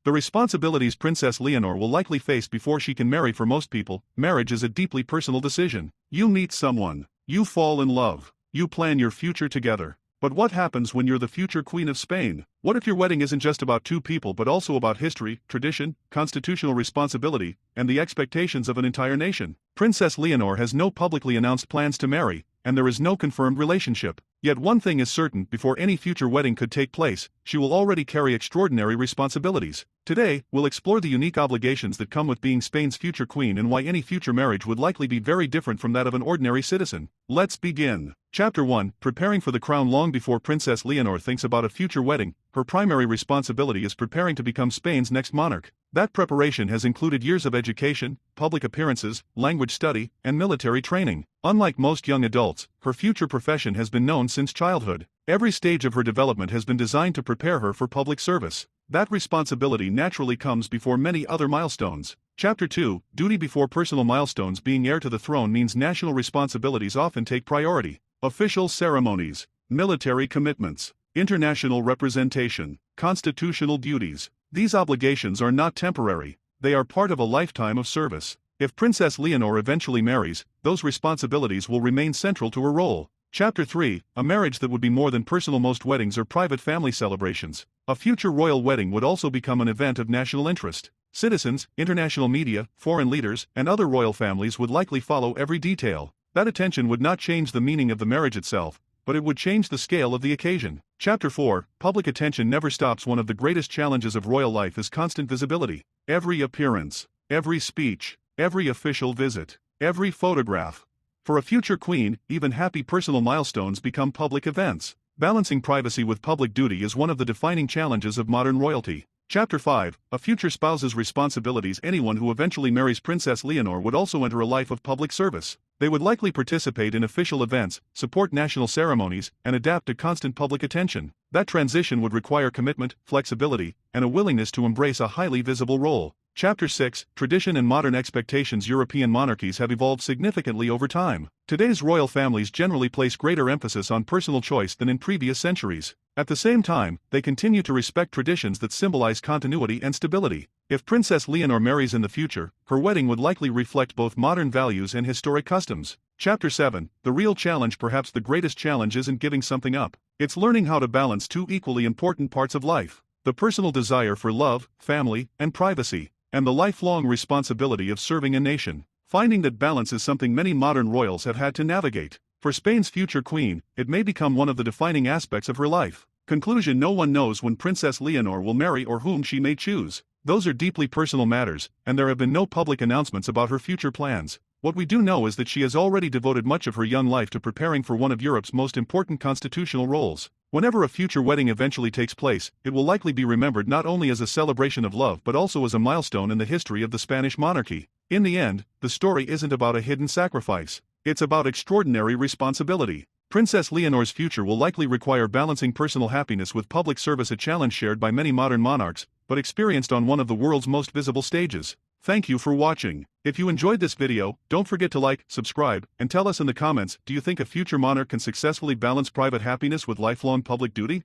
The responsibilities Princess Leonor will likely face before she can marry. For most people, marriage is a deeply personal decision. You meet someone, you fall in love, you plan your future together. But what happens when you're the future Queen of Spain? What if your wedding isn't just about two people but also about history, tradition, constitutional responsibility, and the expectations of an entire nation? Princess Leonor has no publicly announced plans to marry, and there is no confirmed relationship. Yet one thing is certain: before any future wedding could take place, she will already carry extraordinary responsibilities. Today, we'll explore the unique obligations that come with being Spain's future queen and why any future marriage would likely be very different from that of an ordinary citizen. Let's begin. Chapter 1: Preparing for the crown. Long before Princess Leonor thinks about a future wedding, her primary responsibility is preparing to become Spain's next monarch. That preparation has included years of education, public appearances, language study, and military training. Unlike most young adults, her future profession has been known since childhood. Every stage of her development has been designed to prepare her for public service. That responsibility naturally comes before many other milestones. Chapter 2: Duty before personal milestones. Being heir to the throne means national responsibilities often take priority. Official ceremonies, military commitments, international representation, constitutional duties. These obligations are not temporary, they are part of a lifetime of service. If Princess Leonor eventually marries, those responsibilities will remain central to her role. Chapter 3: A marriage that would be more than personal. Most weddings are private family celebrations. A future royal wedding would also become an event of national interest. Citizens, international media, foreign leaders, and other royal families would likely follow every detail. That attention would not change the meaning of the marriage itself, but it would change the scale of the occasion. Chapter 4: Public attention never stops. One of the greatest challenges of royal life is constant visibility. Every appearance, every speech, every official visit, every photograph. For a future queen, even happy personal milestones become public events. Balancing privacy with public duty is one of the defining challenges of modern royalty. Chapter 5: A future spouse's responsibilities. Anyone who eventually marries Princess Leonor would also enter a life of public service. They would likely participate in official events, support national ceremonies, and adapt to constant public attention. That transition would require commitment, flexibility, and a willingness to embrace a highly visible role. Chapter 6: Tradition and modern expectations. European monarchies have evolved significantly over time. Today's royal families generally place greater emphasis on personal choice than in previous centuries. At the same time, they continue to respect traditions that symbolize continuity and stability. If Princess Leonor marries in the future, her wedding would likely reflect both modern values and historic customs. Chapter 7: The real challenge. Perhaps the greatest challenge isn't giving something up. It's learning how to balance two equally important parts of life: the personal desire for love, family, and privacy, and the lifelong responsibility of serving a nation. Finding that balance is something many modern royals have had to navigate. For Spain's future queen, it may become one of the defining aspects of her life. Conclusion: No one knows when Princess Leonor will marry or whom she may choose. Those are deeply personal matters, and there have been no public announcements about her future plans. What we do know is that she has already devoted much of her young life to preparing for one of Europe's most important constitutional roles. Whenever a future wedding eventually takes place, it will likely be remembered not only as a celebration of love but also as a milestone in the history of the Spanish monarchy. In the end, the story isn't about a hidden sacrifice. It's about extraordinary responsibility. Princess Leonor's future will likely require balancing personal happiness with public service, a challenge shared by many modern monarchs, but experienced on one of the world's most visible stages. Thank you for watching. If you enjoyed this video, don't forget to like, subscribe, and tell us in the comments, do you think a future monarch can successfully balance private happiness with lifelong public duty?